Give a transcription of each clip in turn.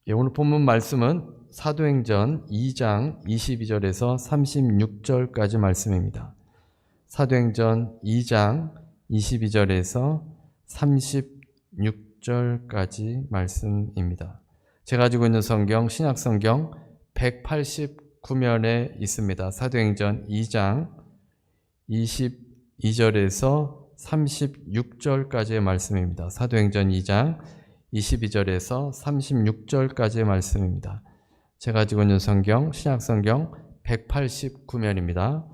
오늘 본문 말씀은 사도행전 2장 22절에서 36절까지 말씀입니다. 사도행전 2장 22절에서 36절까지 말씀입니다. 제가 가지고 있는 성경, 신약성경 189면에 있습니다. 사도행전 2장 22절에서 36절까지의 말씀입니다. 사도행전 2장 22절에서 36절까지의 말씀입니다. 제가 가지고 있는 성경, 신약성경 189면입니다.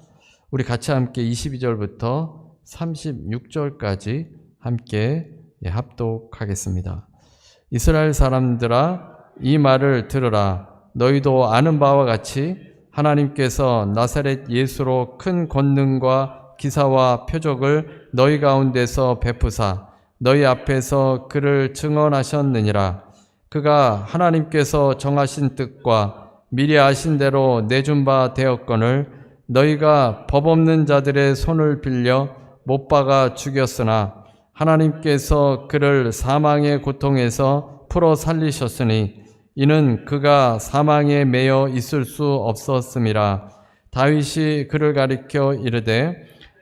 우리 같이 함께 22절부터 36절까지 함께 합독하겠습니다. 이스라엘 사람들아, 이 말을 들으라. 너희도 아는 바와 같이 하나님께서 나사렛 예수로 큰 권능과 기사와 표적을 너희 가운데서 베푸사 너희 앞에서 그를 증언하셨느니라. 그가 하나님께서 정하신 뜻과 미리 아신 대로 내준 바 되었거늘 너희가 법 없는 자들의 손을 빌려 못 박아 죽였으나 하나님께서 그를 사망의 고통에서 풀어 살리셨으니 이는 그가 사망에 매여 있을 수 없었음이라. 다윗이 그를 가리켜 이르되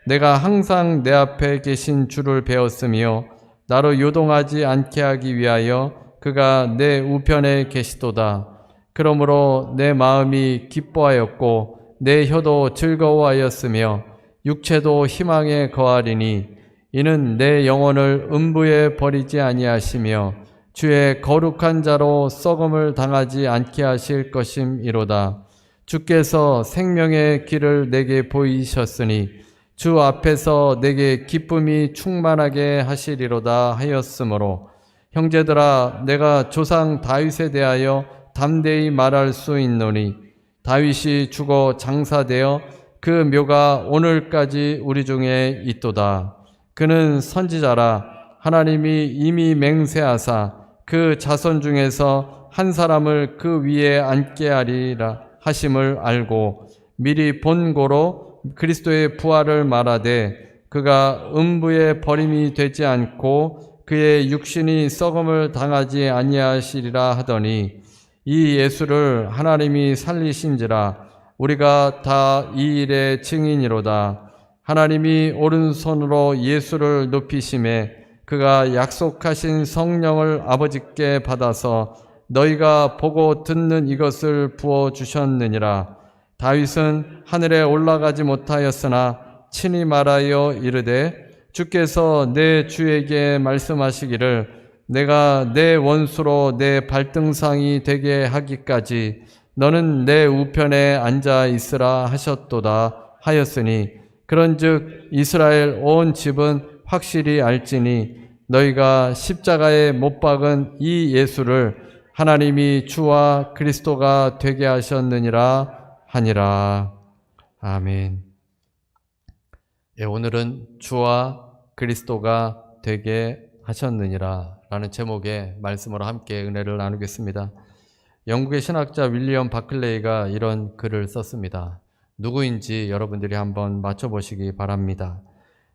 내가 항상 내 앞에 계신 주를 배웠으며 나로 요동하지 않게 하기 위하여 그가 내 우편에 계시도다. 그러므로 내 마음이 기뻐하였고 내 혀도 즐거워하였으며 육체도 희망에 거하리니 이는 내 영혼을 음부에 버리지 아니하시며 주의 거룩한 자로 썩음을 당하지 않게 하실 것임이로다. 주께서 생명의 길을 내게 보이셨으니 주 앞에서 내게 기쁨이 충만하게 하시리로다 하였으므로 형제들아, 내가 조상 다윗에 대하여 담대히 말할 수 있노니 다윗이 죽어 장사되어 그 묘가 오늘까지 우리 중에 있도다. 그는 선지자라. 하나님이 이미 맹세하사 그 자손 중에서 한 사람을 그 위에 앉게 하리라 하심을 알고 미리 본고로 그리스도의 부활을 말하되 그가 음부에 버림이 되지 않고 그의 육신이 썩음을 당하지 아니하시리라 하더니 이 예수를 하나님이 살리신지라. 우리가 다 이 일의 증인이로다. 하나님이 오른손으로 예수를 높이심에 그가 약속하신 성령을 아버지께 받아서 너희가 보고 듣는 이것을 부어주셨느니라. 다윗은 하늘에 올라가지 못하였으나 친히 말하여 이르되 주께서 내 주에게 말씀하시기를 내가 내 원수로 내 발등상이 되게 하기까지 너는 내 우편에 앉아 있으라 하셨도다 하였으니 그런즉 이스라엘 온 집은 확실히 알지니 너희가 십자가에 못 박은 이 예수를 하나님이 주와 그리스도가 되게 하셨느니라 하니라. 아멘. 오늘은 주와 그리스도가 되게 하셨느니라 라는 제목의 말씀으로 함께 은혜를 나누겠습니다. 영국의 신학자 윌리엄 바클레이가 이런 글을 썼습니다. 누구인지 여러분들이 한번 맞춰보시기 바랍니다.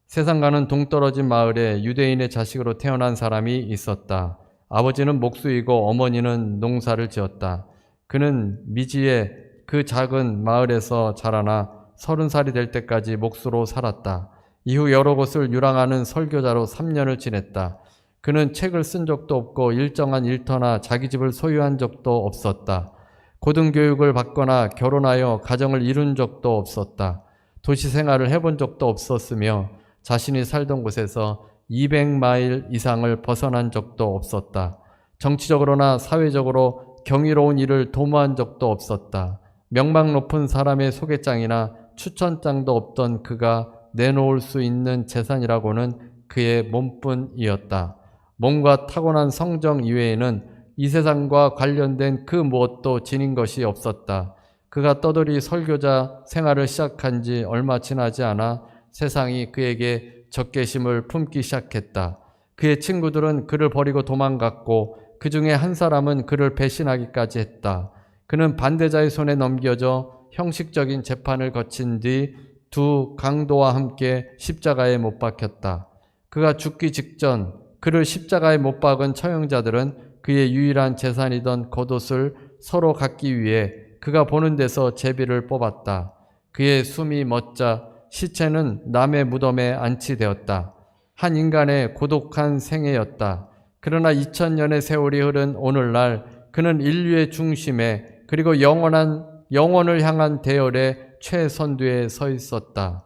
세상과는 동떨어진 마을에 유대인의 자식으로 태어난 사람이 있었다. 아버지는 목수이고 어머니는 농사를 지었다. 그는 미지의 그 작은 마을에서 자라나 30살이 될 때까지 목수로 살았다. 이후 여러 곳을 유랑하는 설교자로 3년을 지냈다. 그는 책을 쓴 적도 없고 일정한 일터나 자기 집을 소유한 적도 없었다. 고등교육을 받거나 결혼하여 가정을 이룬 적도 없었다. 도시 생활을 해본 적도 없었으며 자신이 살던 곳에서 200마일 이상을 벗어난 적도 없었다. 정치적으로나 사회적으로 경이로운 일을 도모한 적도 없었다. 명망 높은 사람의 소개장이나 추천장도 없던 그가 내놓을 수 있는 재산이라고는 그의 몸뿐이었다. 몸과 타고난 성정 이외에는 이 세상과 관련된 그 무엇도 지닌 것이 없었다. 그가 떠돌이 설교자 생활을 시작한 지 얼마 지나지 않아 세상이 그에게 적개심을 품기 시작했다. 그의 친구들은 그를 버리고 도망갔고 그 중에 한 사람은 그를 배신하기까지 했다. 그는 반대자의 손에 넘겨져 형식적인 재판을 거친 뒤 두 강도와 함께 십자가에 못 박혔다. 그가 죽기 직전 그를 십자가에 못 박은 처형자들은 그의 유일한 재산이던 겉옷을 서로 갖기 위해 그가 보는 데서 제비를 뽑았다. 그의 숨이 멎자 시체는 남의 무덤에 안치되었다. 한 인간의 고독한 생애였다. 그러나 2000년의 세월이 흐른 오늘날 그는 인류의 중심에 그리고 영원을 향한 대열의 최선두에 서 있었다.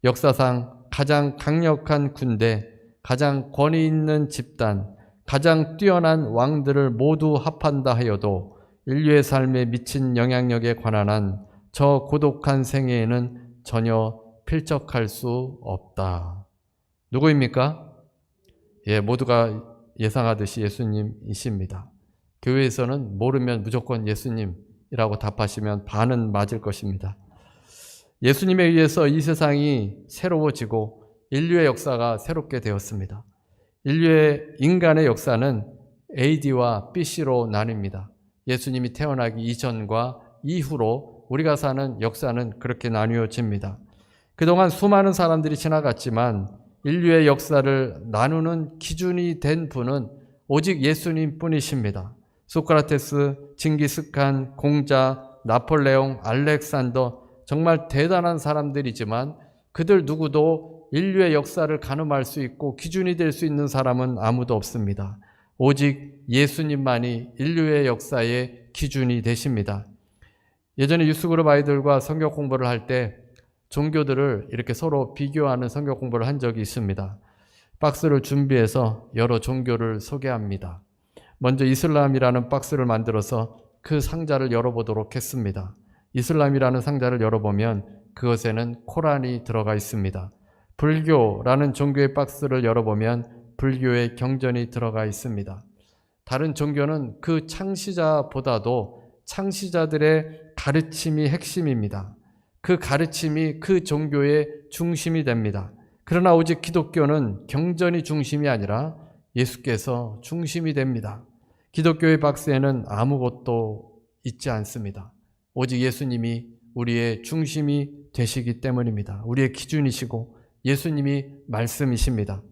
역사상 가장 강력한 군대, 가장 권위 있는 집단, 가장 뛰어난 왕들을 모두 합한다 하여도 인류의 삶에 미친 영향력에 관한 한 저 고독한 생애에는 전혀 필적할 수 없다. 누구입니까? 모두가 예상하듯이 예수님이십니다. 교회에서는 모르면 무조건 예수님이라고 답하시면 반은 맞을 것입니다. 예수님에 의해서 이 세상이 새로워지고 인류의 역사가 새롭게 되었습니다. 인간의 역사는 AD와 BC로 나뉩니다. 예수님이 태어나기 이전과 이후로 우리가 사는 역사는 그렇게 나뉘어집니다. 그동안 수많은 사람들이 지나갔지만 인류의 역사를 나누는 기준이 된 분은 오직 예수님 뿐이십니다. 소크라테스, 징기스칸, 공자, 나폴레옹, 알렉산더, 정말 대단한 사람들이지만 그들 누구도 인류의 역사를 가늠할 수 있고 기준이 될 수 있는 사람은 아무도 없습니다. 오직 예수님만이 인류의 역사의 기준이 되십니다. 예전에 유스그룹 아이들과 성경 공부를 할 때 종교들을 이렇게 서로 비교하는 성경 공부를 한 적이 있습니다. 박스를 준비해서 여러 종교를 소개합니다. 먼저 이슬람이라는 박스를 만들어서 그 상자를 열어보도록 했습니다. 이슬람이라는 상자를 열어보면 그것에는 코란이 들어가 있습니다. 불교라는 종교의 박스를 열어보면 불교의 경전이 들어가 있습니다. 다른 종교는 그 창시자보다도 창시자들의 가르침이 핵심입니다. 그 가르침이 그 종교의 중심이 됩니다. 그러나 오직 기독교는 경전이 중심이 아니라 예수께서 중심이 됩니다. 기독교의 박스에는 아무것도 있지 않습니다. 오직 예수님이 우리의 중심이 되시기 때문입니다. 우리의 기준이시고 예수님이 말씀이십니다.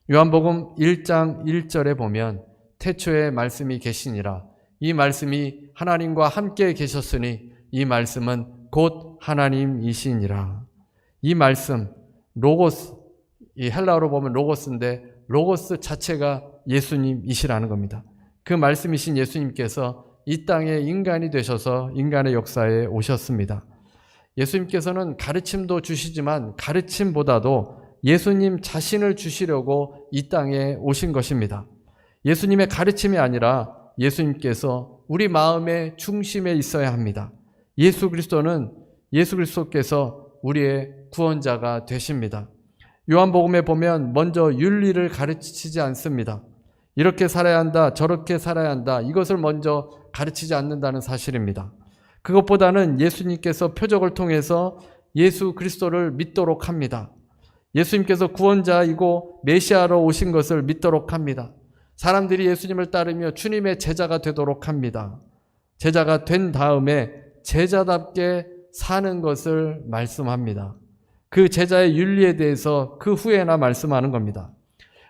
요한복음 1장 1절에 보면 태초에 말씀이 계시니라. 이 말씀이 하나님과 함께 계셨으니 이 말씀은 곧 하나님이시니라. 이 말씀, 로고스, 이 헬라어로 보면 로고스인데 로고스 자체가 예수님이시라는 겁니다. 그 말씀이신 예수님께서 이 땅에 인간이 되셔서 인간의 역사에 오셨습니다. 예수님께서는 가르침도 주시지만 가르침보다도 예수님 자신을 주시려고 이 땅에 오신 것입니다. 예수님의 가르침이 아니라 예수님께서 우리 마음의 중심에 있어야 합니다. 예수 그리스도께서 우리의 구원자가 되십니다. 요한복음에 보면 먼저 윤리를 가르치지 않습니다. 이렇게 살아야 한다, 저렇게 살아야 한다, 이것을 먼저 가르치지 않는다는 사실입니다. 그것보다는 예수님께서 표적을 통해서 예수 그리스도를 믿도록 합니다. 예수님께서 구원자이고 메시아로 오신 것을 믿도록 합니다. 사람들이 예수님을 따르며 주님의 제자가 되도록 합니다. 제자가 된 다음에 제자답게 사는 것을 말씀합니다. 그 제자의 윤리에 대해서 그 후에나 말씀하는 겁니다.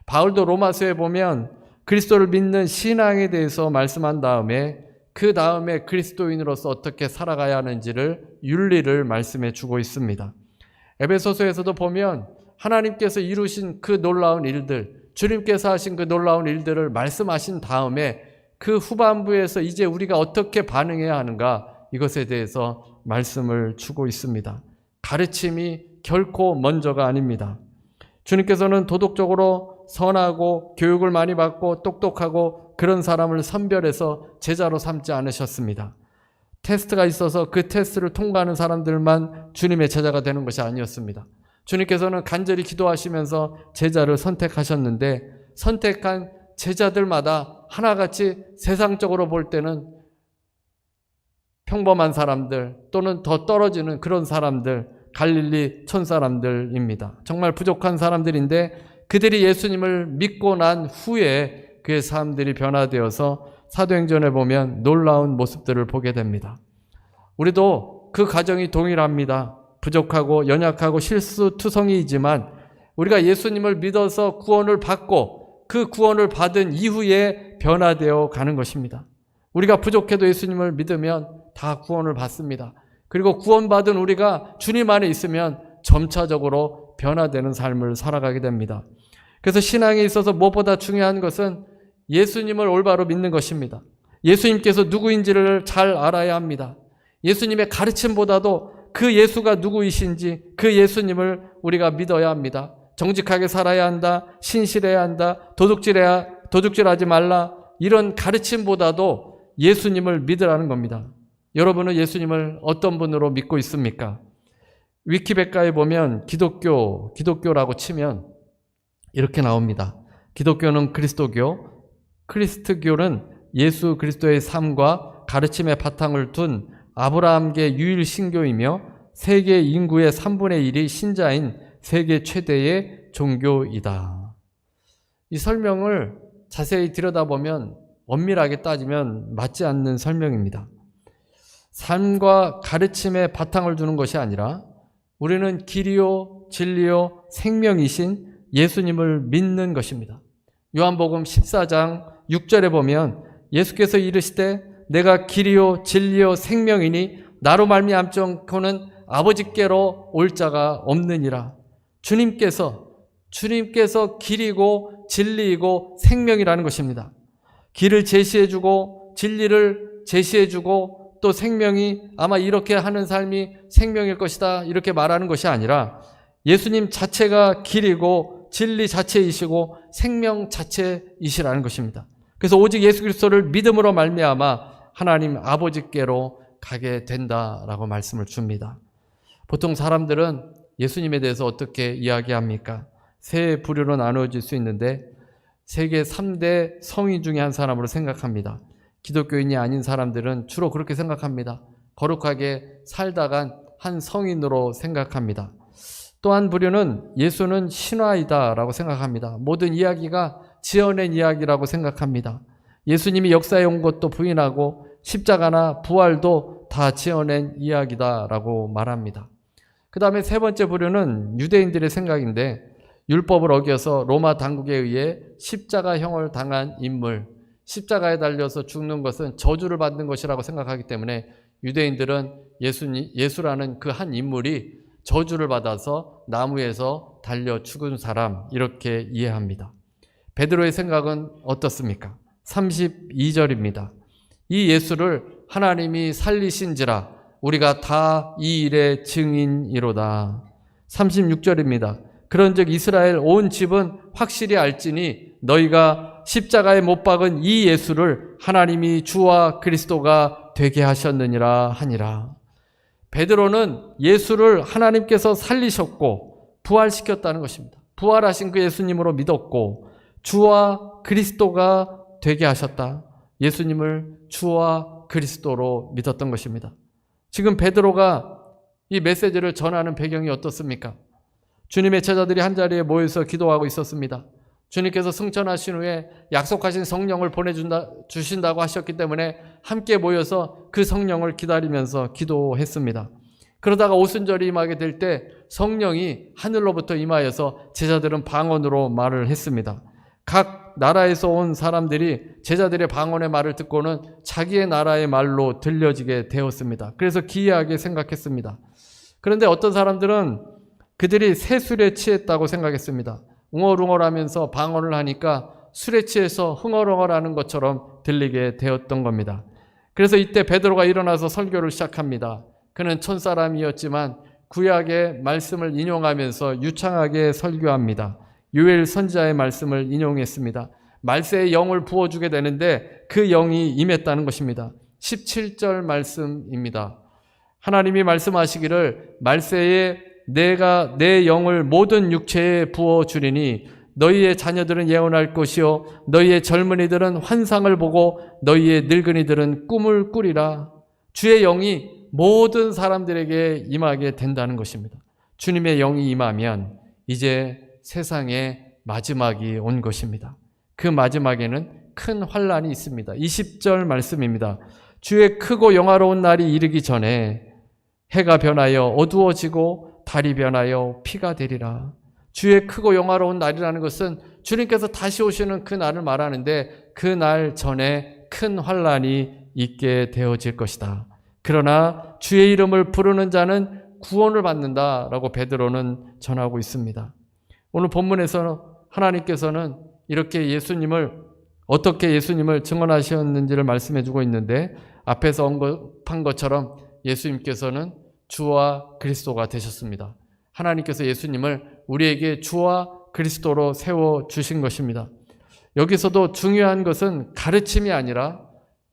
바울도 로마서에 보면 그리스도를 믿는 신앙에 대해서 말씀한 다음에 그 다음에 그리스도인으로서 어떻게 살아가야 하는지를 윤리를 말씀해 주고 있습니다. 에베소서에서도 보면 하나님께서 이루신 그 놀라운 일들, 주님께서 하신 그 놀라운 일들을 말씀하신 다음에 그 후반부에서 이제 우리가 어떻게 반응해야 하는가, 이것에 대해서 말씀을 주고 있습니다. 가르침이 결코 먼저가 아닙니다. 주님께서는 도덕적으로 선하고 교육을 많이 받고 똑똑하고 그런 사람을 선별해서 제자로 삼지 않으셨습니다. 테스트가 있어서 그 테스트를 통과하는 사람들만 주님의 제자가 되는 것이 아니었습니다. 주님께서는 간절히 기도하시면서 제자를 선택하셨는데 선택한 제자들마다 하나같이 세상적으로 볼 때는 평범한 사람들 또는 더 떨어지는 그런 사람들, 갈릴리 촌사람들입니다. 정말 부족한 사람들인데 그들이 예수님을 믿고 난 후에 그의 삶들이 변화되어서 사도행전에 보면 놀라운 모습들을 보게 됩니다. 우리도 그 과정이 동일합니다. 부족하고 연약하고 실수투성이이지만 우리가 예수님을 믿어서 구원을 받고 그 구원을 받은 이후에 변화되어 가는 것입니다. 우리가 부족해도 예수님을 믿으면 다 구원을 받습니다. 그리고 구원받은 우리가 주님 안에 있으면 점차적으로 변화되는 삶을 살아가게 됩니다. 그래서 신앙에 있어서 무엇보다 중요한 것은 예수님을 올바로 믿는 것입니다. 예수님께서 누구인지를 잘 알아야 합니다. 예수님의 가르침보다도 그 예수가 누구이신지 그 예수님을 우리가 믿어야 합니다. 정직하게 살아야 한다, 신실해야 한다, 도둑질하지 말라, 이런 가르침보다도 예수님을 믿으라는 겁니다. 여러분은 예수님을 어떤 분으로 믿고 있습니까? 위키백과에 보면 기독교라고 치면 이렇게 나옵니다. 기독교는 그리스도교, 크리스트교는 예수 그리스도의 삶과 가르침의 바탕을 둔 아브라함계 유일 신교이며 세계 인구의 3분의 1이 신자인 세계 최대의 종교이다. 이 설명을 자세히 들여다보면 엄밀하게 따지면 맞지 않는 설명입니다. 삶과 가르침에 바탕을 두는 것이 아니라 우리는 길이요 진리요 생명이신 예수님을 믿는 것입니다. 요한복음 14장 6절에 보면 예수께서 이르시되 내가 길이요 진리요 생명이니 나로 말미암고는 아버지께로 올 자가 없느니라. 주님께서 길이고 진리이고 생명이라는 것입니다. 길을 제시해주고 진리를 제시해주고 또 생명이 아마 이렇게 하는 삶이 생명일 것이다 이렇게 말하는 것이 아니라 예수님 자체가 길이고 진리 자체이시고 생명 자체이시라는 것입니다. 그래서 오직 예수 그리스도를 믿음으로 말미암아 하나님 아버지께로 가게 된다라고 말씀을 줍니다. 보통 사람들은 예수님에 대해서 어떻게 이야기합니까? 세 부류로 나누어질 수 있는데 세계 3대 성인 중에 한 사람으로 생각합니다. 기독교인이 아닌 사람들은 주로 그렇게 생각합니다. 거룩하게 살다간 한 성인으로 생각합니다. 또 한 부류는 예수는 신화이다 라고 생각합니다. 모든 이야기가 지어낸 이야기라고 생각합니다. 예수님이 역사에 온 것도 부인하고 십자가나 부활도 다 지어낸 이야기다 라고 말합니다. 그 다음에 세 번째 부류는 유대인들의 생각인데 율법을 어겨서 로마 당국에 의해 십자가형을 당한 인물, 십자가에 달려서 죽는 것은 저주를 받는 것이라고 생각하기 때문에 유대인들은 예수라는 그 한 인물이 저주를 받아서 나무에서 달려 죽은 사람 이렇게 이해합니다. 베드로의 생각은 어떻습니까? 32절입니다. 이 예수를 하나님이 살리신지라 우리가 다 이 일의 증인이로다. 36절입니다. 그런즉 이스라엘 온 집은 확실히 알지니 너희가 십자가에 못 박은 이 예수를 하나님이 주와 그리스도가 되게 하셨느니라 하니라. 베드로는 예수를 하나님께서 살리셨고 부활시켰다는 것입니다. 부활하신 그 예수님으로 믿었고 주와 그리스도가 되게 하셨다. 예수님을 주와 그리스도로 믿었던 것입니다. 지금 베드로가 이 메시지를 전하는 배경이 어떻습니까? 주님의 제자들이 한자리에 모여서 기도하고 있었습니다. 주님께서 승천하신 후에 약속하신 성령을 보내주신다고 하셨기 때문에 함께 모여서 그 성령을 기다리면서 기도했습니다. 그러다가 오순절이 임하게 될 때 성령이 하늘로부터 임하여서 제자들은 방언으로 말을 했습니다. 각 나라에서 온 사람들이 제자들의 방언의 말을 듣고는 자기의 나라의 말로 들려지게 되었습니다. 그래서 기이하게 생각했습니다. 그런데 어떤 사람들은 그들이 새 술에 취했다고 생각했습니다. 웅얼웅얼하면서 방언을 하니까 술에 취해서 흥얼흥얼하는 것처럼 들리게 되었던 겁니다. 그래서 이때 베드로가 일어나서 설교를 시작합니다. 그는 촌사람이었지만 구약의 말씀을 인용하면서 유창하게 설교합니다. 요엘 선지자의 말씀을 인용했습니다. 말세의 영을 부어주게 되는데 그 영이 임했다는 것입니다. 17절 말씀입니다. 하나님이 말씀하시기를 말세에 내가 내 영을 모든 육체에 부어주리니 너희의 자녀들은 예언할 것이요 너희의 젊은이들은 환상을 보고 너희의 늙은이들은 꿈을 꾸리라. 주의 영이 모든 사람들에게 임하게 된다는 것입니다. 주님의 영이 임하면 이제 세상의 마지막이 온 것입니다. 그 마지막에는 큰 환란이 있습니다. 20절 말씀입니다. 주의 크고 영화로운 날이 이르기 전에 해가 변하여 어두워지고 달이 변하여 피가 되리라. 주의 크고 영화로운 날이라는 것은 주님께서 다시 오시는 그 날을 말하는데 그 날 전에 큰 환란이 있게 되어질 것이다. 그러나 주의 이름을 부르는 자는 구원을 받는다라고 베드로는 전하고 있습니다. 오늘 본문에서 하나님께서는 이렇게 어떻게 예수님을 증언하셨는지를 말씀해 주고 있는데, 앞에서 언급한 것처럼 예수님께서는 주와 그리스도가 되셨습니다. 하나님께서 예수님을 우리에게 주와 그리스도로 세워주신 것입니다. 여기서도 중요한 것은 가르침이 아니라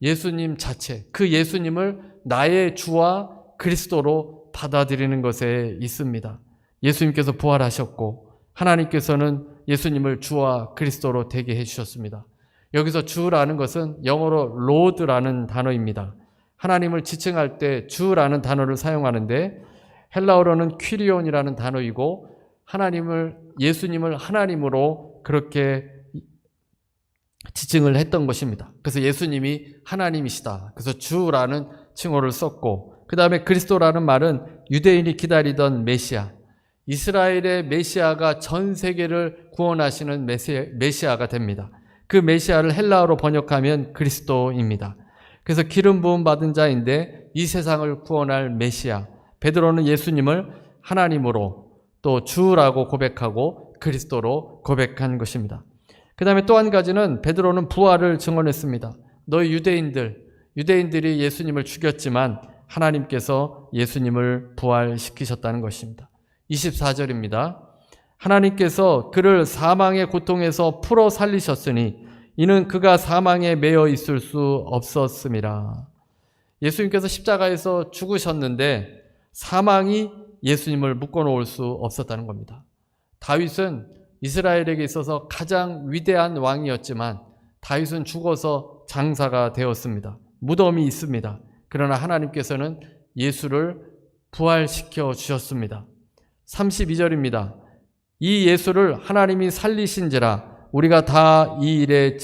예수님 자체, 그 예수님을 나의 주와 그리스도로 받아들이는 것에 있습니다. 예수님께서 부활하셨고 하나님께서는 예수님을 주와 그리스도로 되게 해주셨습니다. 여기서 주라는 것은 영어로 로드라는 단어입니다. 하나님을 지칭할 때 주라는 단어를 사용하는데 헬라어로는 퀴리온이라는 단어이고 예수님을 하나님으로 그렇게 지칭을 했던 것입니다. 그래서 예수님이 하나님이시다. 그래서 주라는 칭호를 썼고, 그 다음에 그리스도라는 말은 유대인이 기다리던 메시아, 이스라엘의 메시아가 전 세계를 구원하시는 메시아가 됩니다. 그 메시아를 헬라어로 번역하면 그리스도입니다. 그래서 기름 부음 받은 자인데 이 세상을 구원할 메시아, 베드로는 예수님을 하나님으로 또 주라고 고백하고 그리스도로 고백한 것입니다. 그 다음에 또 한 가지는 베드로는 부활을 증언했습니다. 너희 유대인들이 예수님을 죽였지만 하나님께서 예수님을 부활시키셨다는 것입니다. 24절입니다. 하나님께서 그를 사망의 고통에서 풀어 살리셨으니 이는 그가 사망에 매여 있을 수 없었음이라. 예수님께서 십자가에서 죽으셨는데 사망이 예수님을 묶어놓을 수 없었다는 겁니다. 다윗은 이스라엘에게 있어서 가장 위대한 왕이었지만 다윗은 죽어서 장사가 되었습니다. 무덤이 있습니다. 그러나 하나님께서는 예수를 부활시켜 주셨습니다. 32절입니다. 이 예수를 하나님이 살리신지라 우리가 다 이 일의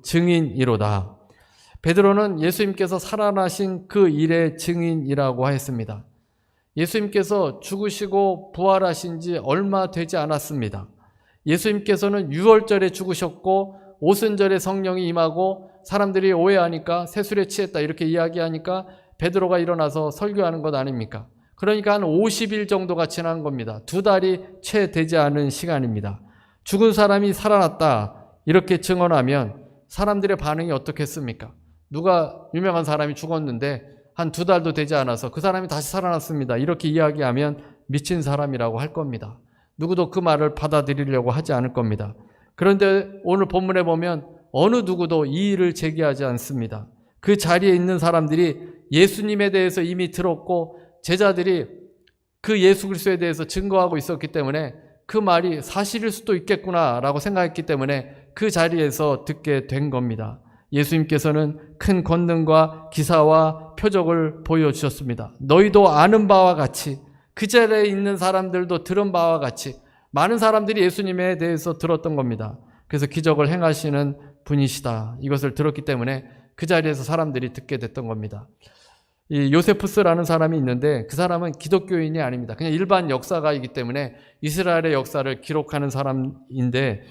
증인이로다. 베드로는 예수님께서 살아나신 그 일의 증인이라고 하였습니다. 예수님께서 죽으시고 부활하신 지 얼마 되지 않았습니다. 예수님께서는 유월절에 죽으셨고 오순절에 성령이 임하고 사람들이 오해하니까 세술에 취했다 이렇게 이야기하니까 베드로가 일어나서 설교하는 것 아닙니까? 그러니까 한 50일 정도가 지난 겁니다. 2달이 채 되지 않은 시간입니다. 죽은 사람이 살아났다 이렇게 증언하면 사람들의 반응이 어떻겠습니까? 누가 유명한 사람이 죽었는데 한 2달도 되지 않아서 그 사람이 다시 살아났습니다 이렇게 이야기하면 미친 사람이라고 할 겁니다. 누구도 그 말을 받아들이려고 하지 않을 겁니다. 그런데 오늘 본문에 보면 어느 누구도 이의를 제기하지 않습니다. 그 자리에 있는 사람들이 예수님에 대해서 이미 들었고 제자들이 그 예수 그리스도에 대해서 증거하고 있었기 때문에 그 말이 사실일 수도 있겠구나라고 생각했기 때문에 그 자리에서 듣게 된 겁니다. 예수님께서는 큰 권능과 기사와 표적을 보여주셨습니다. 너희도 아는 바와 같이 그 자리에 있는 사람들도 들은 바와 같이 많은 사람들이 예수님에 대해서 들었던 겁니다. 그래서 기적을 행하시는 분이시다. 이것을 들었기 때문에 그 자리에서 사람들이 듣게 됐던 겁니다. 이 요세푸스라는 사람이 있는데 그 사람은 기독교인이 아닙니다. 그냥 일반 역사가이기 때문에 이스라엘의 역사를 기록하는 사람인데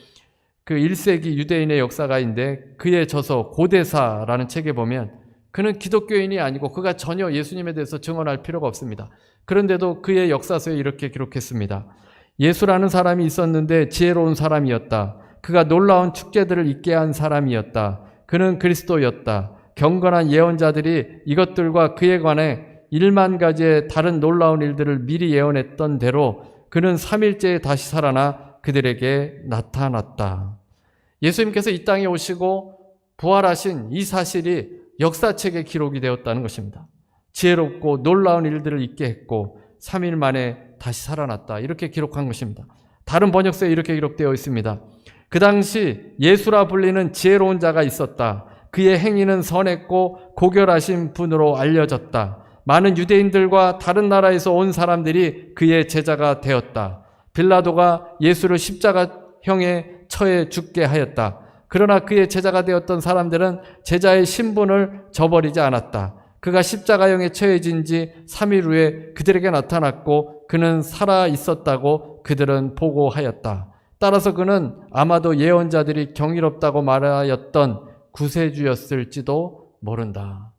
그 1세기 유대인의 역사가인데 그의 저서 고대사라는 책에 보면 그는 기독교인이 아니고 그가 전혀 예수님에 대해서 증언할 필요가 없습니다. 그런데도 그의 역사서에 이렇게 기록했습니다. 예수라는 사람이 있었는데 지혜로운 사람이었다. 그가 놀라운 축제들을 있게 한 사람이었다. 그는 그리스도였다. 경건한 예언자들이 이것들과 그에 관해 1만 가지의 다른 놀라운 일들을 미리 예언했던 대로 그는 3일째에 다시 살아나 그들에게 나타났다. 예수님께서 이 땅에 오시고 부활하신 이 사실이 역사책에 기록이 되었다는 것입니다. 지혜롭고 놀라운 일들을 있게 했고 3일 만에 다시 살아났다. 이렇게 기록한 것입니다. 다른 번역서에 이렇게 기록되어 있습니다. 그 당시 예수라 불리는 지혜로운 자가 있었다. 그의 행위는 선했고 고결하신 분으로 알려졌다. 많은 유대인들과 다른 나라에서 온 사람들이 그의 제자가 되었다. 빌라도가 예수를 십자가형에 처해 죽게 하였다. 그러나 그의 제자가 되었던 사람들은 제자의 신분을 저버리지 않았다. 그가 십자가형에 처해진 지 3일 후에 그들에게 나타났고 그는 살아 있었다고 그들은 보고하였다. 따라서 그는 아마도 예언자들이 경이롭다고 말하였던 구세주였을지도 모른다.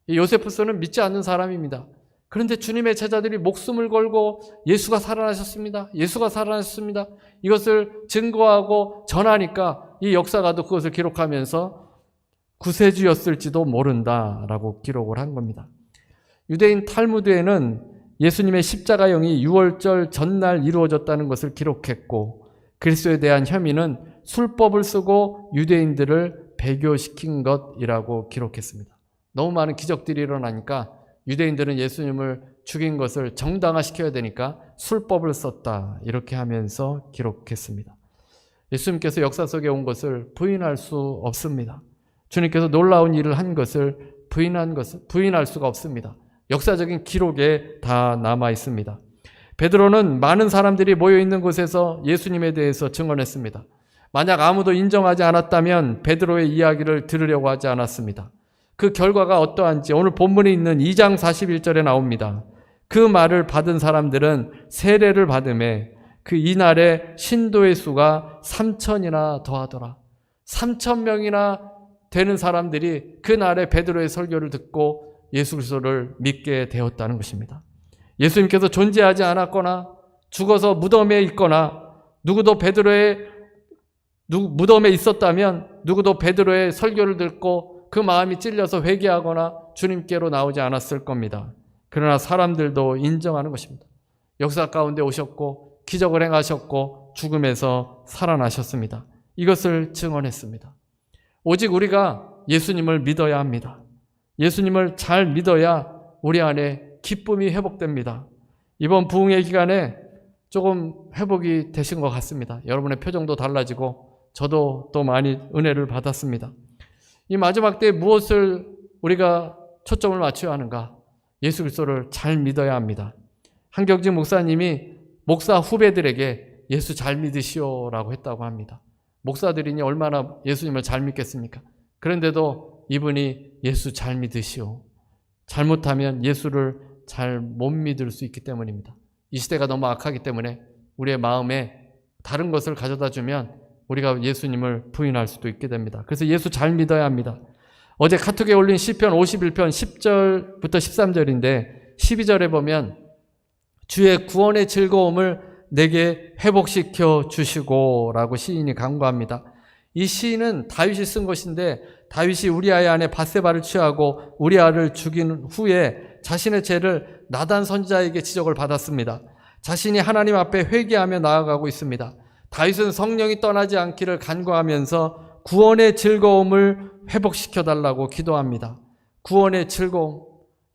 이 요세푸스는 믿지 않는 사람입니다. 그런데 주님의 제자들이 목숨을 걸고 예수가 살아나셨습니다. 예수가 살아나셨습니다. 이것을 증거하고 전하니까 이 역사가도 그것을 기록하면서 구세주였을지도 모른다라고 기록을 한 겁니다. 유대인 탈무드에는 예수님의 십자가형이 유월절 전날 이루어졌다는 것을 기록했고, 그리스도에 대한 혐의는 술법을 쓰고 유대인들을 배교시킨 것이라고 기록했습니다. 너무 많은 기적들이 일어나니까 유대인들은 예수님을 죽인 것을 정당화시켜야 되니까 술법을 썼다, 이렇게 하면서 기록했습니다. 예수님께서 역사 속에 온 것을 부인할 수 없습니다. 주님께서 놀라운 일을 한 것을 부인할 수가 없습니다. 역사적인 기록에 다 남아 있습니다. 베드로는 많은 사람들이 모여 있는 곳에서 예수님에 대해서 증언했습니다. 만약 아무도 인정하지 않았다면 베드로의 이야기를 들으려고 하지 않았습니다. 그 결과가 어떠한지 오늘 본문에 있는 2장 41절에 나옵니다. 그 말을 받은 사람들은 세례를 받음에 그 이날에 신도의 수가 3,000이나 더하더라. 3,000명이나 되는 사람들이 그날에 베드로의 설교를 듣고 예수 그리스도를 믿게 되었다는 것입니다. 예수님께서 존재하지 않았거나 죽어서 무덤에 있거나 누구도 무덤에 있었다면 누구도 베드로의 설교를 듣고 그 마음이 찔려서 회개하거나 주님께로 나오지 않았을 겁니다. 그러나 사람들도 인정하는 것입니다. 역사 가운데 오셨고 기적을 행하셨고 죽음에서 살아나셨습니다. 이것을 증언했습니다. 오직 우리가 예수님을 믿어야 합니다. 예수님을 잘 믿어야 우리 안에 기쁨이 회복됩니다. 이번 부흥의 기간에 조금 회복이 되신 것 같습니다. 여러분의 표정도 달라지고 저도 또 많이 은혜를 받았습니다. 이 마지막 때에 무엇을 우리가 초점을 맞춰야 하는가? 예수 그리스도를 잘 믿어야 합니다. 한경진 목사님이 목사 후배들에게 예수 잘 믿으시오라고 했다고 합니다. 목사들이니 얼마나 예수님을 잘 믿겠습니까? 그런데도 이분이 예수 잘 믿으시오. 잘못하면 예수를 잘 못 믿을 수 있기 때문입니다. 이 시대가 너무 악하기 때문에 우리의 마음에 다른 것을 가져다 주면 우리가 예수님을 부인할 수도 있게 됩니다. 그래서 예수 잘 믿어야 합니다. 어제 카톡에 올린 시편 51편 10절부터 13절인데 12절에 보면 주의 구원의 즐거움을 내게 회복시켜 주시고 라고 시인이 간구합니다. 이 시인은 다윗이 쓴 것인데 다윗이 우리아의 아내 밧세바를 취하고 우리아를 죽인 후에 자신의 죄를 나단 선지자에게 지적을 받았습니다. 자신이 하나님 앞에 회개하며 나아가고 있습니다. 다윗은 성령이 떠나지 않기를 간구하면서 구원의 즐거움을 회복시켜달라고 기도합니다. 구원의 즐거움.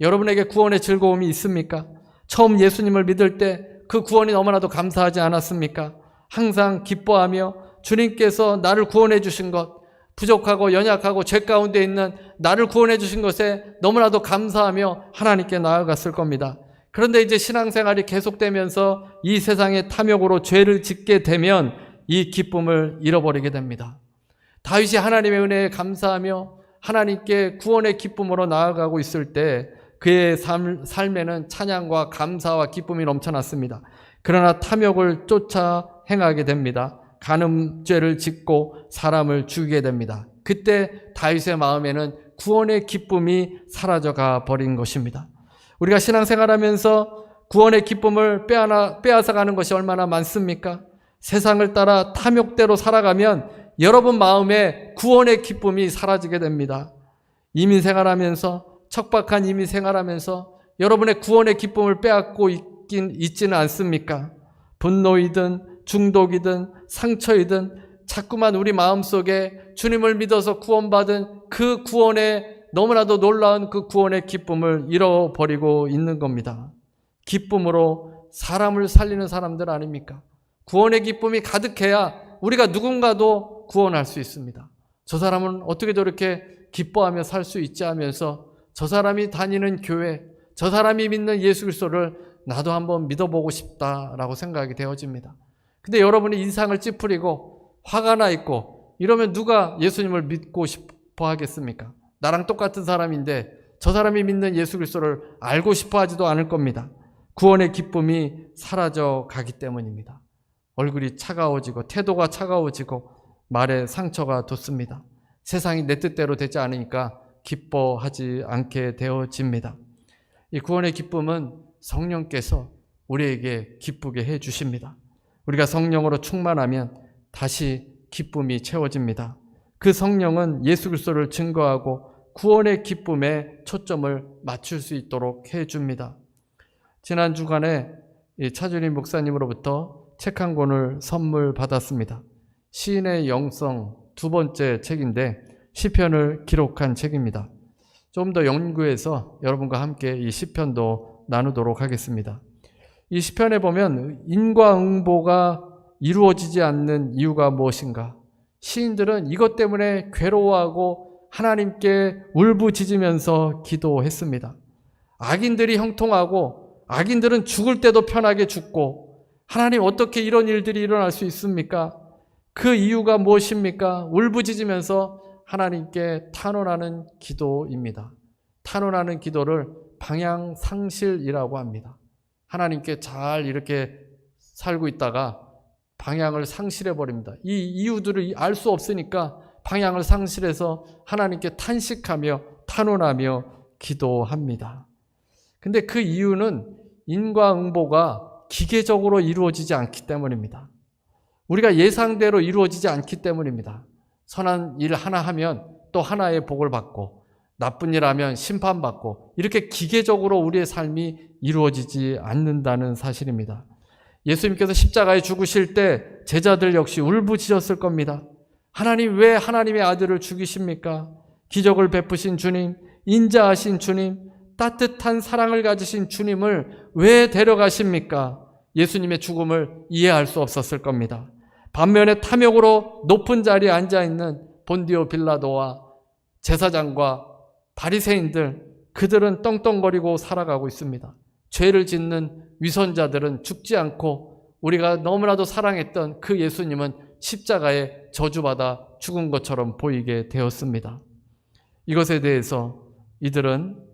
여러분에게 구원의 즐거움이 있습니까? 처음 예수님을 믿을 때 그 구원이 너무나도 감사하지 않았습니까? 항상 기뻐하며 주님께서 나를 구원해 주신 것, 부족하고 연약하고 죄 가운데 있는 나를 구원해 주신 것에 너무나도 감사하며 하나님께 나아갔을 겁니다. 그런데 이제 신앙생활이 계속되면서 이 세상의 탐욕으로 죄를 짓게 되면 이 기쁨을 잃어버리게 됩니다. 다윗이 하나님의 은혜에 감사하며 하나님께 구원의 기쁨으로 나아가고 있을 때 그의 삶에는 찬양과 감사와 기쁨이 넘쳐났습니다. 그러나 탐욕을 쫓아 행하게 됩니다. 간음죄를 짓고 사람을 죽이게 됩니다. 그때 다윗의 마음에는 구원의 기쁨이 사라져가 버린 것입니다. 우리가 신앙생활하면서 구원의 기쁨을 빼앗아가는 것이 얼마나 많습니까? 세상을 따라 탐욕대로 살아가면 여러분 마음에 구원의 기쁨이 사라지게 됩니다. 이민생활하면서 척박한 이민생활하면서 여러분의 구원의 기쁨을 빼앗고 있지는 않습니까? 분노이든 중독이든 상처이든 자꾸만 우리 마음속에 주님을 믿어서 구원받은 그 구원의 너무나도 놀라운 그 구원의 기쁨을 잃어버리고 있는 겁니다. 기쁨으로 사람을 살리는 사람들 아닙니까? 구원의 기쁨이 가득해야 우리가 누군가도 구원할 수 있습니다. 저 사람은 어떻게 저렇게 기뻐하며 살 수 있지 하면서 저 사람이 다니는 교회, 저 사람이 믿는 예수 그리스도를 나도 한번 믿어보고 싶다라고 생각이 되어집니다. 근데 여러분이 인상을 찌푸리고 화가 나 있고 이러면 누가 예수님을 믿고 싶어 하겠습니까? 나랑 똑같은 사람인데 저 사람이 믿는 예수 그리스도를 알고 싶어 하지도 않을 겁니다. 구원의 기쁨이 사라져 가기 때문입니다. 얼굴이 차가워지고 태도가 차가워지고 말에 상처가 돋습니다. 세상이 내 뜻대로 되지 않으니까 기뻐하지 않게 되어집니다. 이 구원의 기쁨은 성령께서 우리에게 기쁘게 해 주십니다. 우리가 성령으로 충만하면 다시 기쁨이 채워집니다. 그 성령은 예수 그리스도를 증거하고 구원의 기쁨에 초점을 맞출 수 있도록 해줍니다. 지난 주간에 차준희 목사님으로부터 책 한 권을 선물 받았습니다. 시인의 영성 두 번째 책인데 시편을 기록한 책입니다. 좀 더 연구해서 여러분과 함께 이 시편도 나누도록 하겠습니다. 이 시편에 보면 인과응보가 이루어지지 않는 이유가 무엇인가? 시인들은 이것 때문에 괴로워하고 하나님께 울부짖으면서 기도했습니다. 악인들이 형통하고 악인들은 죽을 때도 편하게 죽고 하나님 어떻게 이런 일들이 일어날 수 있습니까? 그 이유가 무엇입니까? 울부짖으면서 하나님께 탄원하는 기도입니다. 탄원하는 기도를 방향상실이라고 합니다. 하나님께 잘 이렇게 살고 있다가 방향을 상실해버립니다. 이 이유들을 알 수 없으니까 방향을 상실해서 하나님께 탄식하며 탄원하며 기도합니다. 근데 그 이유는 인과응보가 기계적으로 이루어지지 않기 때문입니다. 우리가 예상대로 이루어지지 않기 때문입니다. 선한 일 하나 하면 또 하나의 복을 받고 나쁜 일 하면 심판받고 이렇게 기계적으로 우리의 삶이 이루어지지 않는다는 사실입니다. 예수님께서 십자가에 죽으실 때 제자들 역시 울부짖었을 겁니다. 하나님 왜 하나님의 아들을 죽이십니까? 기적을 베푸신 주님, 인자하신 주님, 따뜻한 사랑을 가지신 주님을 왜 데려가십니까? 예수님의 죽음을 이해할 수 없었을 겁니다. 반면에 탐욕으로 높은 자리에 앉아있는 본디오 빌라도와 제사장과 바리새인들, 그들은 떵떵거리고 살아가고 있습니다. 죄를 짓는 위선자들은 죽지 않고 우리가 너무나도 사랑했던 그 예수님은 십자가에 저주받아 죽은 것처럼 보이게 되었습니다. 이것에 대해서 이들은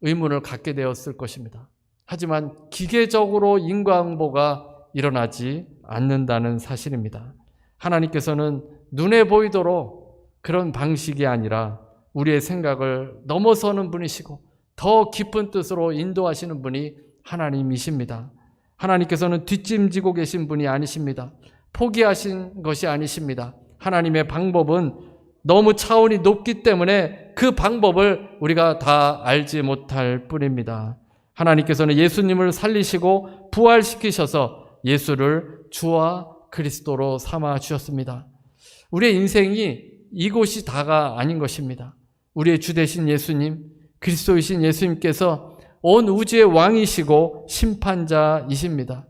의문을 갖게 되었을 것입니다. 하지만 기계적으로 인과응보가 일어나지 않는다는 사실입니다. 하나님께서는 눈에 보이도록 그런 방식이 아니라 우리의 생각을 넘어서는 분이시고 더 깊은 뜻으로 인도하시는 분이 하나님이십니다. 하나님께서는 뒷짐지고 계신 분이 아니십니다. 포기하신 것이 아니십니다. 하나님의 방법은 너무 차원이 높기 때문에 그 방법을 우리가 다 알지 못할 뿐입니다. 하나님께서는 예수님을 살리시고 부활시키셔서 예수를 주와 그리스도로 삼아 주셨습니다. 우리의 인생이 이곳이 다가 아닌 것입니다. 우리의 주 되신 예수님, 그리스도이신 예수님께서 온 우주의 왕이시고 심판자이십니다.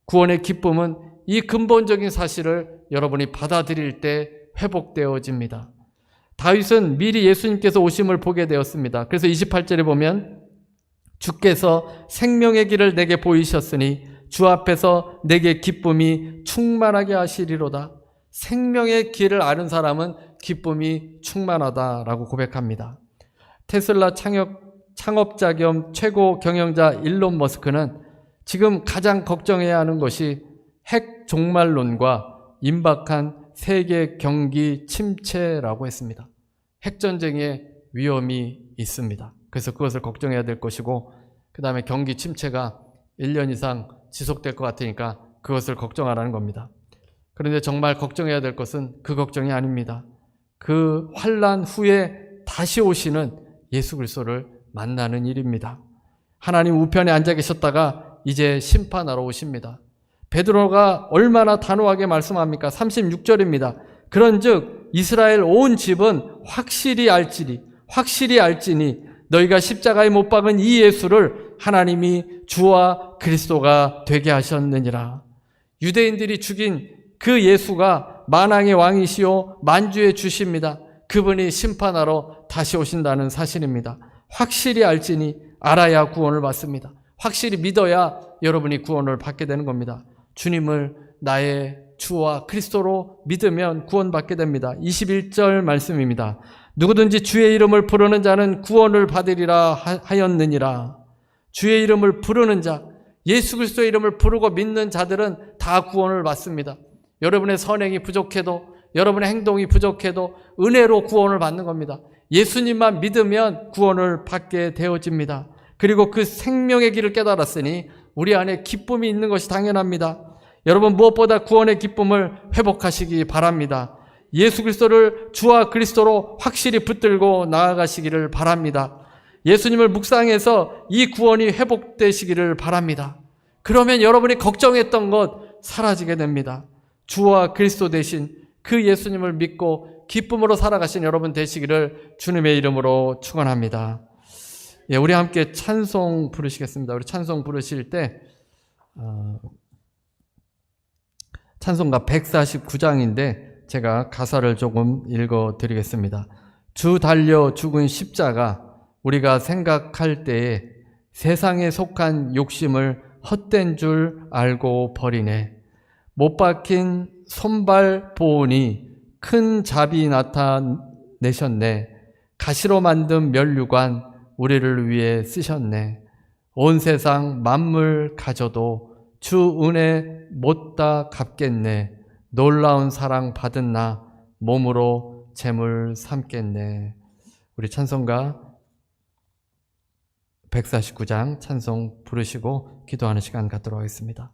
구원의 기쁨은 이 근본적인 사실을 여러분이 받아들일 때 회복되어집니다. 다윗은 미리 예수님께서 오심을 보게 되었습니다. 그래서 28절에 보면 주께서 생명의 길을 내게 보이셨으니 주 앞에서 내게 기쁨이 충만하게 하시리로다. 생명의 길을 아는 사람은 기쁨이 충만하다라고 고백합니다. 테슬라 창업자 겸 최고 경영자 일론 머스크는 지금 가장 걱정해야 하는 것이 핵 종말론과 임박한 세계 경기 침체라고 했습니다. 핵전쟁의 위험이 있습니다. 그래서 그것을 걱정해야 될 것이고 그 다음에 경기 침체가 1년 이상 지속될 것 같으니까 그것을 걱정하라는 겁니다. 그런데 정말 걱정해야 될 것은 그 걱정이 아닙니다. 그 환난 후에 다시 오시는 예수 그리스도를 만나는 일입니다. 하나님 우편에 앉아 계셨다가 이제 심판하러 오십니다. 베드로가 얼마나 단호하게 말씀합니까? 36절입니다. 그런즉 이스라엘 온 집은 확실히 알지니 너희가 십자가에 못 박은 이 예수를 하나님이 주와 그리스도가 되게 하셨느니라. 유대인들이 죽인 그 예수가 만왕의 왕이시요 만주의 주십니다. 그분이 심판하러 다시 오신다는 사실입니다. 확실히 알지니 알아야 구원을 받습니다. 확실히 믿어야 여러분이 구원을 받게 되는 겁니다. 주님을 나의 주와 그리스도로 믿으면 구원받게 됩니다. 21절 말씀입니다. 누구든지 주의 이름을 부르는 자는 구원을 받으리라 하였느니라. 주의 이름을 부르는 자, 예수 그리스도의 이름을 부르고 믿는 자들은 다 다 구원을 받습니다. 여러분의 선행이 부족해도, 여러분의 행동이 부족해도 은혜로 구원을 받는 겁니다. 예수님만 믿으면 구원을 받게 되어집니다. 그리고 그 생명의 길을 깨달았으니 우리 안에 기쁨이 있는 것이 당연합니다. 여러분, 무엇보다 구원의 기쁨을 회복하시기 바랍니다. 예수 그리스도를 주와 그리스도로 확실히 붙들고 나아가시기를 바랍니다. 예수님을 묵상해서 이 구원이 회복되시기를 바랍니다. 그러면 여러분이 걱정했던 것 사라지게 됩니다. 주와 그리스도 대신 그 예수님을 믿고 기쁨으로 살아가신 여러분 되시기를 주님의 이름으로 축원합니다. 예, 우리 함께 찬송 부르시겠습니다. 우리 찬송 부르실 때 찬송가 149장인데 제가 가사를 조금 읽어드리겠습니다. 주 달려 죽은 십자가, 우리가 생각할 때에 세상에 속한 욕심을 헛된 줄 알고 버리네. 못 박힌 손발 보온이 큰 자비 나타내셨네. 가시로 만든 면류관 우리를 위해 쓰셨네. 온 세상 만물 가져도 주 은혜 못다 갚겠네. 놀라운 사랑 받은 나 몸으로 재물 삼겠네. 우리 찬송가 149장 찬송 부르시고 기도하는 시간 갖도록 하겠습니다.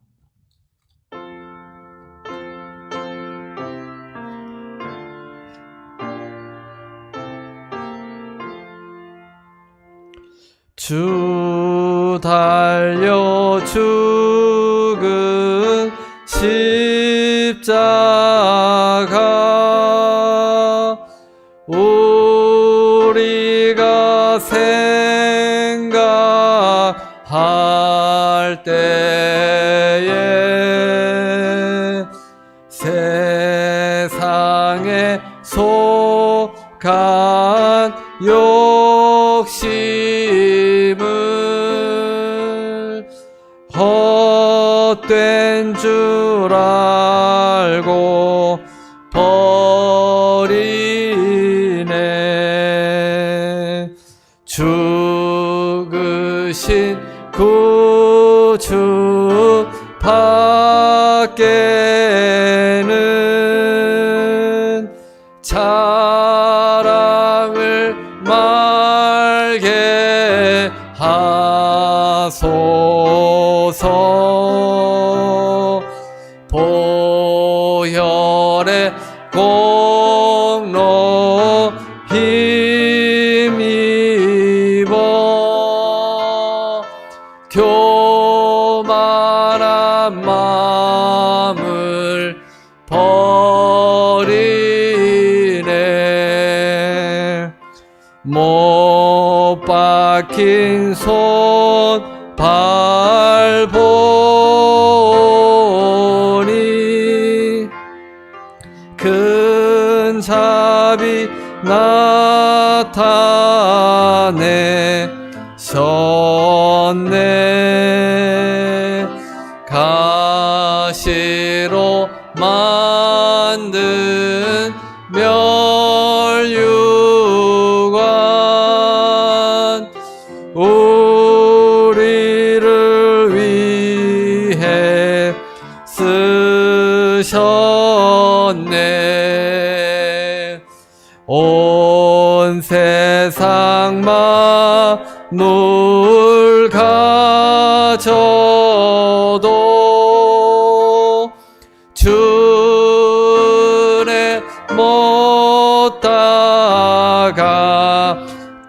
주 달려 죽은 십자가, 우리가 생각할 때에 세상에 속한 욕심을 헛된 줄 알고 버리네. 죽으신 구주 밖에는 자랑을 말게 하소서. 보혈의 공로 힘입어 교만한 마음을 버리네. 못 박힌 손발 보니 큰 자비 나타내셨네. 가시로 만든 면류관 우리를 위해 쓰셨네. 온 세상 만물 가져도 주의 못다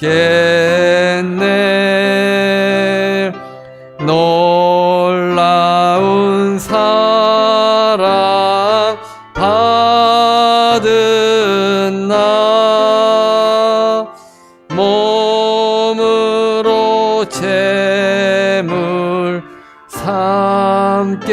갚겠네. 놀라운 사랑 받은 나 몸으로 재물 삼겠네.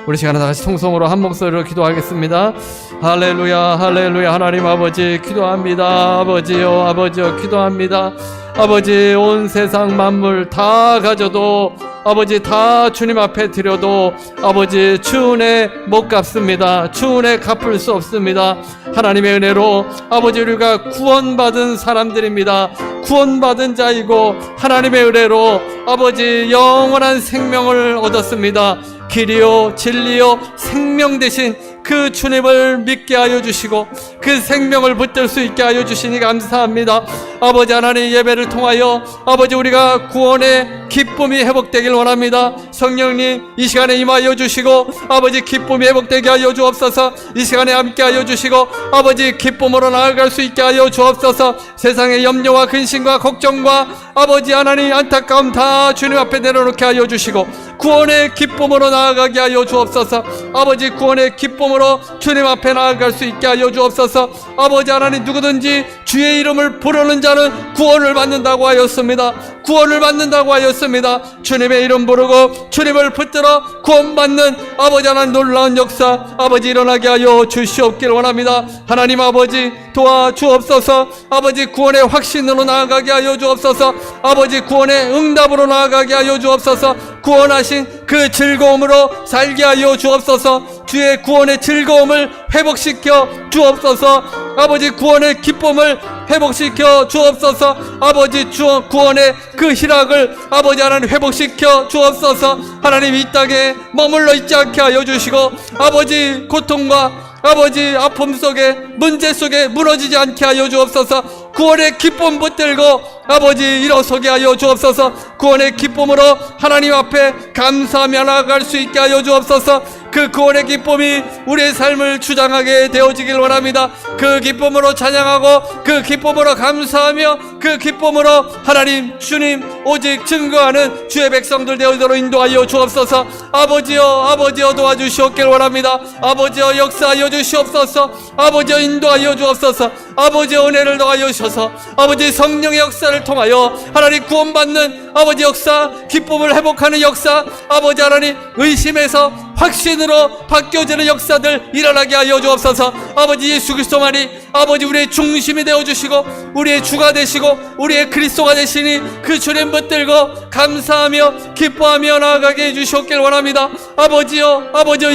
우리 시간에 다같이 통성으로 한 목소리로 기도하겠습니다. 할렐루야, 할렐루야. 하나님 아버지 기도합니다. 아버지요, 아버지요 기도합니다. 아버지, 온 세상 만물 다 가져도 아버지 다 주님 앞에 드려도 아버지 주 은혜 못 갚습니다. 주 은혜 갚을 수 없습니다. 하나님의 은혜로 아버지 우리가 구원받은 사람들입니다. 구원받은 자이고 하나님의 은혜로 아버지 영원한 생명을 얻었습니다. 길이요 진리요 생명 되신 그 주님을 믿게 하여 주시고 그 생명을 붙들 수 있게 하여 주시니 감사합니다. 아버지 하나님, 예배를 통하여 아버지 우리가 구원의 기쁨이 회복되길 원합니다. 성령님 이 시간에 임하여 주시고 아버지 기쁨이 회복되게 하여 주옵소서. 이 시간에 함께 하여 주시고 아버지 기쁨으로 나아갈 수 있게 하여 주옵소서. 세상의 염려와 근심과 걱정과 아버지 하나님 안타까움 다 주님 앞에 내려놓게 하여 주시고 구원의 기쁨으로 나아가게 하여 주옵소서. 아버지 구원의 기쁨으로 주님 앞에 나아갈 수 있게 하여 주옵소서. 아버지 하나님, 누구든지 주의 이름을 부르는 자는 구원을 받는다고 하였습니다. 구원을 받는다고 하였습니다. 주님의 이름 부르고 주님을 붙들어 구원받는 아버지 하나님 놀라운 역사 아버지 일어나게 하여 주시옵기를 원합니다. 하나님 아버지 도와주옵소서. 아버지 구원의 확신으로 나아가게 하여 주옵소서. 아버지 구원의 응답으로 나아가게 하여 주옵소서. 구원하신 그 즐거움으로 살게 하여 주옵소서. 주의 구원의 즐거움을 회복시켜 주옵소서. 아버지 구원의 기쁨을 회복시켜 주옵소서. 아버지 구원의 그 희락을 아버지 하나님 회복시켜 주옵소서. 하나님 이 땅에 머물러 있지 않게 하여 주시고 아버지 고통과 아버지 아픔 속에 문제 속에 무너지지 않게 하여 주옵소서. 구원의 기쁨 붙들고 아버지 일어서게 하여 주옵소서. 구원의 기쁨으로 하나님 앞에 감사하며 나아갈 수 있게 하여 주옵소서. 그 구원의 기쁨이 우리의 삶을 주장하게 되어지길 원합니다. 그 기쁨으로 찬양하고 그 기쁨으로 감사하며 그 기쁨으로 하나님 주님 오직 증거하는 주의 백성들 되어도록 인도하여 주옵소서. 아버지여 도와주시옵길 원합니다. 아버지여 역사하여 주시옵소서. 아버지여 인도하여 주옵소서. 아버지여 은혜를 더하여 주셔서 아버지 성령의 역사를 통하여 하나님 구원받는 아버지 역사, 기쁨을 회복하는 역사, 아버지 하나님 의심에서 확신으로 바뀌어지는 역사들 일어나게 하여 주옵소서. 아버지 예수 그리스도만이 아버지 우리의 중심이 되어주시고 우리의 주가 되시고 우리의 그리스도가 되시니 그 주님 붙들고 감사하며 기뻐하며 나아가게 해주시옵길 원합니다. 아버지여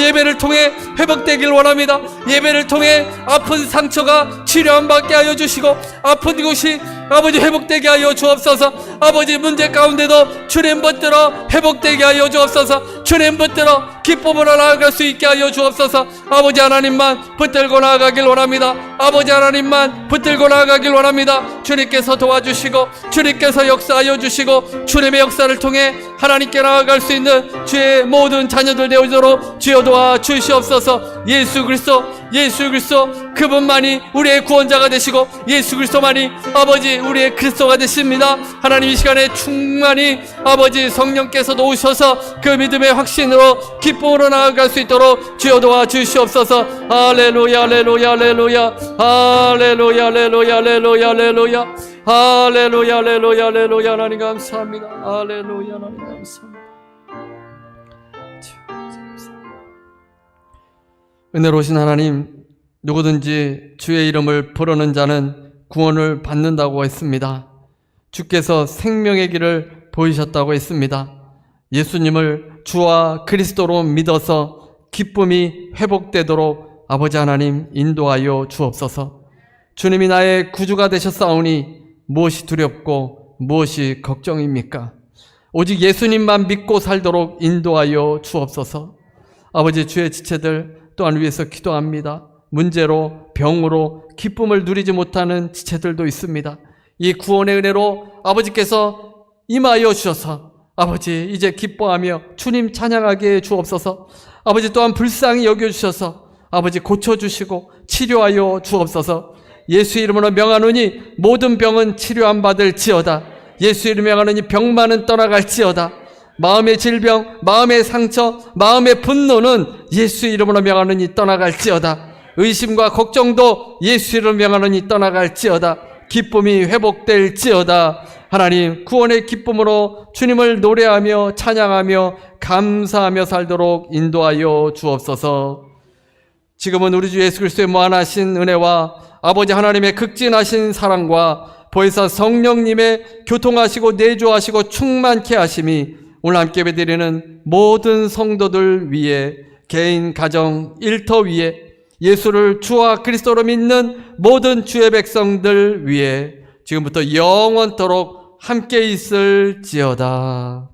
예배를 통해 회복되길 원합니다. 예배를 통해 아픈 상처가 치료함 받게 하여 주시고 아픈 곳이 아버지 회복되게 하여 주옵소서. 아버지 문제 가운데도 주님 붙들어 회복되게 하여 주옵소서. 주님 붙들어 기쁨으로 나아갈 수 있게 하여 주옵소서. 아버지 하나님만 붙들고 나아가길 원합니다. 아버지 하나님만 붙들고 나아가길 원합니다. 주님께서 도와주시고 주님께서 역사하여 주시고 주님의 역사를 통해 하나님께 나아갈 수 있는 주의 모든 자녀들 되어도록 주여 도와주시옵소서. 예수 그리스도 그분만이 우리의 구원자가 되시고 예수 그리스도만이 아버지 우리의 그리스도가 되십니다. 하나님 이 시간에 충만히 아버지 성령께서도 오셔서 그 믿음의 확신으로 기쁨으로 나아갈 수 있도록 주여 도와주시옵소서. 할렐루야 할렐루야 할렐루야 할렐루야 할렐루야 할렐루야 할렐루야 할렐루야 할렐루야 할렐루야. 하나님 감사합니다. 할렐루야 하나님 감사합니다. 은혜로우신 하나님, 누구든지 주의 이름을 부르는 자는 구원을 받는다고 했습니다. 주께서 생명의 길을 보이셨다고 했습니다. 예수님을 주와 그리스도로 믿어서 기쁨이 회복되도록 아버지 하나님 인도하여 주옵소서. 주님이 나의 구주가 되셨사오니 무엇이 두렵고 무엇이 걱정입니까? 오직 예수님만 믿고 살도록 인도하여 주옵소서. 아버지, 주의 지체들 또한 위해서 기도합니다. 문제로 병으로 기쁨을 누리지 못하는 지체들도 있습니다. 이 구원의 은혜로 아버지께서 임하여 주셔서 아버지 이제 기뻐하며 주님 찬양하게 주옵소서. 아버지 또한 불쌍히 여겨주셔서 아버지 고쳐주시고 치료하여 주옵소서. 예수 이름으로 명하노니 모든 병은 치료함 받을지어다. 예수 이름으로 명하노니 병만은 떠나갈지어다. 마음의 질병, 마음의 상처, 마음의 분노는 예수 이름으로 명하노니 떠나갈지어다. 의심과 걱정도 예수 이름으로 명하노니 떠나갈지어다. 기쁨이 회복될지어다. 하나님 구원의 기쁨으로 주님을 노래하며 찬양하며 감사하며 살도록 인도하여 주옵소서. 지금은 우리 주 예수 그리스도의 무한하신 은혜와 아버지 하나님의 극진하신 사랑과 보혜사 성령님의 교통하시고 내조하시고 충만케 하심이 오늘 함께 예배드리는 모든 성도들 위에, 개인, 가정, 일터 위에, 예수를 주와 그리스도로 믿는 모든 주의 백성들 위에 지금부터 영원토록 함께 있을지어다.